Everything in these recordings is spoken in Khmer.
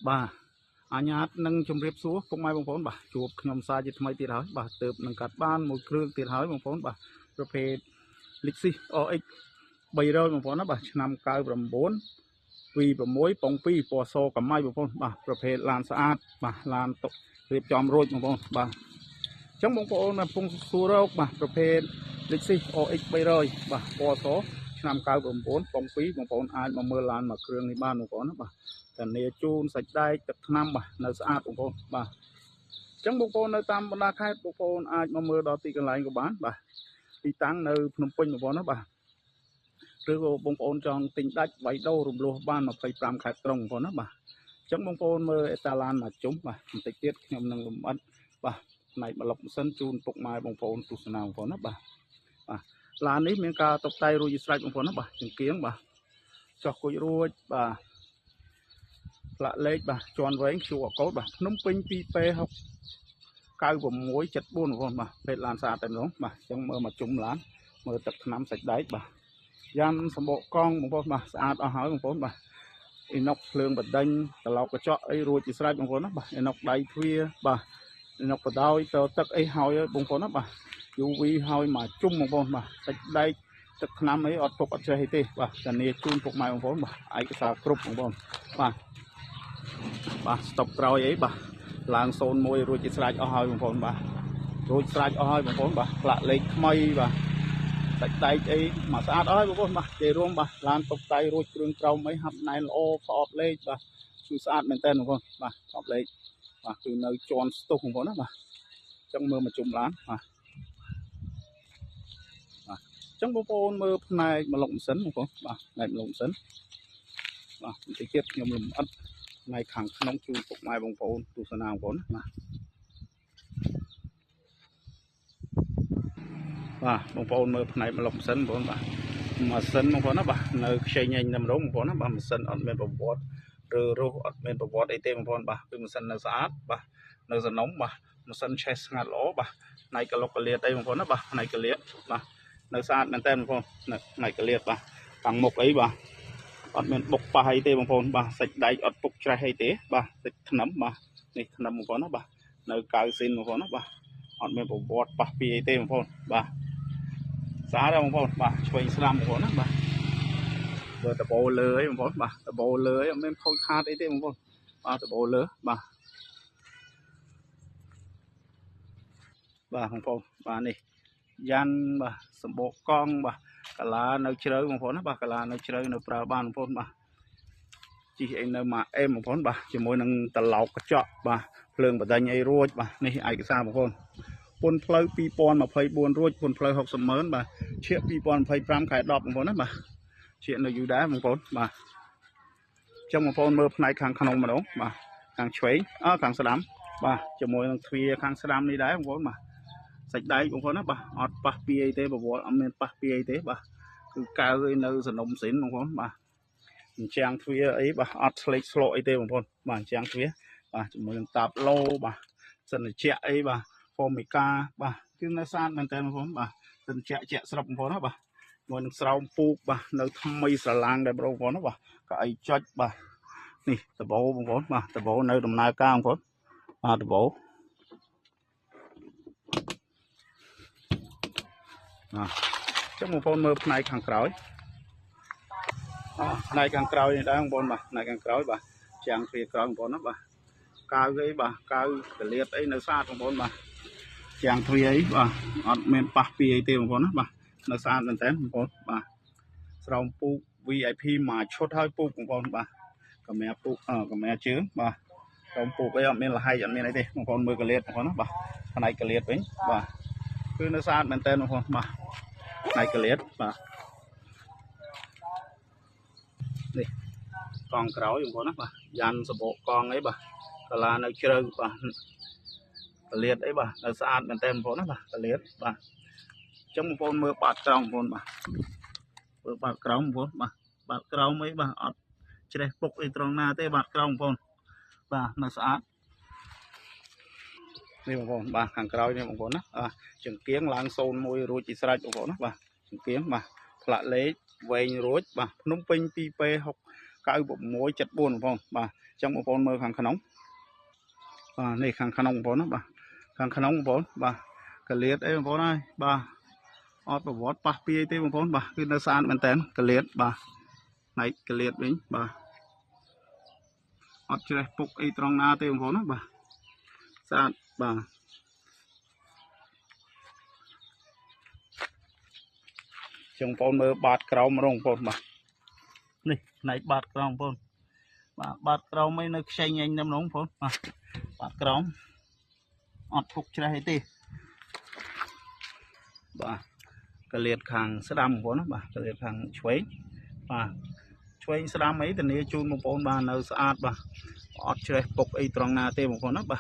បាទអញ្ញាតនឹងជម្រាបសួរពុកម៉ែបងប្អូនបាទជួបខ្ញុំសាជាថ្មីទៀតហើយបាទទើបនឹងកាត់បានមួយគ្រឿងទៀតហើយបងប្អូនបាទប្រភេទ Lexus OX 300បងប្អូនណាបាទឆ្នាំ99 V6 ប៉ុង2ពណ៌សកម្មៃបងប្អូនបាទប្រភេទឡានស្អាតបាទឡានតុករៀបចំរួចបងប្អូនបាទអញ្ចឹងបងប្អូនកំពុងសួររកបាទប្រភេទ Lexus OX 300បាទពណ៌សឆ្នាំ99ប៉ុង2បងប្អូនអាចមកមើលឡានមួយគ្រឿងនេះបានបងប្អូនណាបាទធានាជូនសាច់ដែកទឹកថ្នាំបាទនៅស្អាតបងប្អូនបាទអញ្ចឹងបងប្អូននៅតាមបណ្ដាខេត្តបងប្អូនអាចមកមើលដល់ទីកន្លែងក៏បានបាទទីតាំងនៅភ្នំពេញបងប្អូនណាបាទឬក៏បងប្អូនចង់ទិញដាច់វាយដូររំលោះបាន25ខេត្តក្រុងបងប្អូនណាបាទអញ្ចឹងបងប្អូនមើលអេតាឡានមកជុំបាទបន្តិចទៀតខ្ញុំនឹងលម្អិតបាទផ្នែកប្លុកម៉ាស៊ីនជូនពុកម៉ែបងប្អូនទស្សនាបងប្អូនណាបាទឡាននេះមានការតុបតែងរួចស្រេចបងប្អូនណាបាទចង្គៀងបាទចោះគុជរួចបាទផ្លាកលេខបាទជាន់វែង QR code បាទភ្នំពេញ 2P6 9674បងប្អូនបាទភេទឡានស្អាតតែម្ដងបាទអញ្ចឹងមើលមកជុំឡានមើលទឹកថ្នាំសាច់ដែកបាទយ៉ាងសម្បកកង់បងប្អូនបាទស្អាតអស់ហើយបងប្អូនបាទអ៊ីណុកភ្លើងបដិញត្រឡោកកញ្ចក់អីរួចជាស្រេចបងប្អូនណាបាទអ៊ីណុកដៃទ្វារបាទអ៊ីណុកបដោយតទឹកអីហើយបងប្អូនណាបាទ UV ហើយមកជុំបងប្អូនបាទសាច់ដែកទឹកថ្នាំអីអត់ពុកអត់ចេះអីទេបាទធានាជូនពុកម៉ែបងប្អូនបាទឯកសារគ្រប់បងប្អូនបាទស្តុបក្រោយអីបាទឡើង01រួចជាស្រេចអស់ហើយបងប្អូនបាទរួចស្រេចអស់ហើយបងប្អូនបាទផ្លាកលេខថ្មីបាទសាច់ដែកអីមកស្អាតអស់ហើយបងប្អូនបាទគេរួមបាទឡានតុបតែងរួចគ្រឿងក្រោមអីហាប់ណែនល្អប្រអប់លេខបាទគឺស្អាតមែនតើបងប្អូនបាទប្រអប់លេខបាទគឺនៅជាន់ស្ទុះបងប្អូនណាបាទអញ្ចឹងមើលមកជុំឡានបាទអញ្ចឹងបងប្អូនមើលផ្នែកម៉ាឡុកម៉ាស៊ីនបងប្អូនបាទផ្នែកម៉ាឡុកម៉ាស៊ីនបាទបន្តិចទៀតខ្ញុំលម្អិតផ្នែកខាងក្នុងជូនពុកម៉ែបងប្អូនទស្សនាបងប្អូនណាបាទបងប្អូនមើលផ្នែកម៉ាឡុកម៉ាស៊ីនបងប្អូនបាទម៉ាស៊ីនបងប្អូនណាបាទនៅខ្ចីញញតែម្ដងបងប្អូនណាបាទម៉ាស៊ីនអត់មានប្រវត្តិឬរស់អត់មានប្រវត្តិអីទេបងប្អូនបាទគឺម៉ាស៊ីននៅស្អាតបាទនៅសំណុំបាទម៉ាស៊ីនឆេះស្ងាត់ល្អបាទផ្នែកកលុកកលៀតអីបងប្អូនណាបាទផ្នែកកលៀតបាទនៅស្អាតមែនតើបងប្អូនផ្នែកកលៀតបាទខាងមុខអីបាទអត់មានបុកប៉ះអីទេបងប្អូនបាទសាច់ដែកអត់ពុកច្រេះអីទេបាទសាច់ថ្នាំបាទនេះថ្នាំបងប្អូនណាបាទនៅកៅស៊ីនបងប្អូនណាបាទអត់មានប្រវត្តិប៉ះពីអីទេបងប្អូនបាទស្អាតបងប្អូនបាទឆ្វេងស្ដាំបងប្អូនណាបាទបើដបោលើអីបងប្អូនបាទដបោលើអីអត់មានខូចខាតអីទេបងប្អូនបាទដបោលើបាទបងប្អូនបាទនេះយ៉ាន់បាទសម្បកកង់បាទកាឡានៅជ្រៅបងប្អូនណាបាទកាឡានៅជ្រៅនៅប្រើបានបងប្អូនបាទជីអីនៅមកអេមបងប្អូនបាទជាមួយនឹងត្រឡោកកញ្ចក់បាទភ្លើងបដិញអីរួចបាទនេះឯកសារបងប្អូនពន្ធផ្លូវ2024រួចពន្ធផ្លូវ600000បាទឈៀក2025ខែ10បងប្អូនណាបាទឈៀកនៅយូរដែរបងប្អូនបាទអញ្ចឹងបងប្អូនមើលផ្នែកខាងក្នុងម្ដងបាទខាងឆ្វេងខាងស្ដាំបាទជាមួយនឹងទ្វារខាងស្ដាំនេះដែរបងប្អូនបាទសាច់ដែកបងប្អូនណាបាទអត់ប៉ះពីអីទេប្រវត្តិអត់មានប៉ះពីអីទេបាទគឺកៅអីនៅសនំសិនបងប្អូនបាទអញ្ចឹងទ្វារអីបាទអត់ស្លេកស្លកអីទេបងប្អូនបាទអញ្ចឹងទ្វារបាទជាមួយនឹងតាបឡូបាទសិនជាអីបាទហ្វូមីកាបាទគឺនៅស្អាតមែនតើបងប្អូនបាទសិនជាស្រុកបងប្អូនណាបាទជាមួយនឹងស្រោមពូកបាទនៅថ្មីស្រឡាំងដែរបងប្អូនណាបាទកៅអីចុចបាទនេះដបោបងប្អូនបាទដបោនៅដំណើរការបងប្អូនបាទដបោចឹងបងប្អូនមើលផ្នែកខាងក្រោយផ្នែកខាងក្រោយនេះដែរបងប្អូនបាទផ្នែកខាងក្រោយបាទចាំងទ្វារក្រោយបងប្អូនណាបាទកៅអីបាទកៅកលៀតអីនៅស្អាតបងប្អូនបាទចាំងទ្វារអីបាទអត់មានប៉ះពីអីទេបងប្អូនណាបាទនៅស្អាតមែនតើបងប្អូនបាទស្រោមពូក VIP មកឈុតហើយពូកបងប្អូនបាទកាមេពូកកាមេជើងបាទស្រោមពូកអីអត់មានលហែកអត់មានអីទេបងប្អូនមើលកលៀតបងប្អូនណាបាទផ្នែកកលៀតវិញបាទគឺនៅស្អាតមែនតើបងប្អូនបាទផ្នែកកលៀតបាទនេះកង់ក្រោយបងប្អូនណាបាទយ៉ាន់សបកកង់អីបាទកាឡានៅជ្រៅបាទកលៀតអីបាទនៅស្អាតមែនតើបងប្អូនណាបាទកលៀតបាទអញ្ចឹងបងប្អូនមើលបាតក្រោមបងប្អូនបាទមើលបាតក្រោមបងប្អូនបាទបាតក្រោមអីបាទអត់ច្រេះពុកអីត្រង់ណាទេបាតក្រោមបងប្អូនបាទនៅស្អាតនេះបងប្អូនបាទខាងក្រោយនេះបងប្អូនណាចង្គៀងឡើង01រួចជាស្រេចបងប្អូនណាបាទចង្គៀងបាទផ្លាកលេខវែងរួចបាទភ្នំពេញ 2P6 cãi bộ mối chật buồn phong bà trong một con mơ hàng khăn nóng này hàng khăn nóng phong bà hàng khăn nóng phong bà cái liệt ấy phong này bà ọt bà vót bà pi tê phong bà cái nó san bên tên cái liệt bà này cái liệt đấy bà ọt chơi phục y trong na tê phong bà san bà trong phong mơ bát cầu mà rong phong bà này bát cầu phong bát cầu mấy nước xanh nhanh năm nóng phong bát cầu ọt phục chơi tê bà cái liệt hàng sữa đầm của nó bà cái liệt hàng chuối bà chuối sữa đầm ấy thì nếu chui một con bà nấu sạch bà ọt chơi phục y trong na tê một con nó bà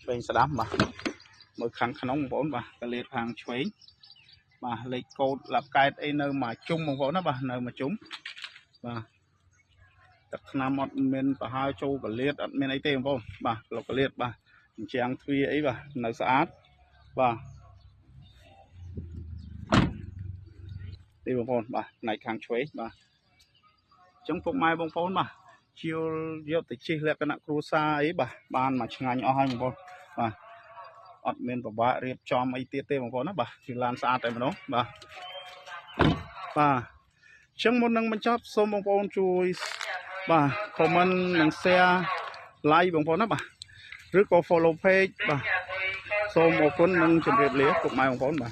chuối sữa đầm bà mới khăn khăn nóng một con bà cái liệt hàng chuối bà lấy cột lập cái ấy nơi mà chung một con nó bà nơi mà chúng bà tập nam ọt men bà hai châu cái liệt ọt men ấy tê một con bà lộc cái liệt bà trang thuy ấy bà nấu sạch bà đi bông phôn bà này càng chuối bà trong phục mai bông phôn bà chiều giờ tới chi là cái nặng cruza ấy bà ban mà ngay nhỏ hai bông phôn bà ọt men bà riệp cho mấy tiết tê bông phôn đó bà thì lan xa tại nó bà trong một năng mình chóp xôm bông phôn chui bà comment năng share like bông phôn đó bà rất có follow page bà xôm một con năng chuẩn bị liếc phục mai bông phôn bà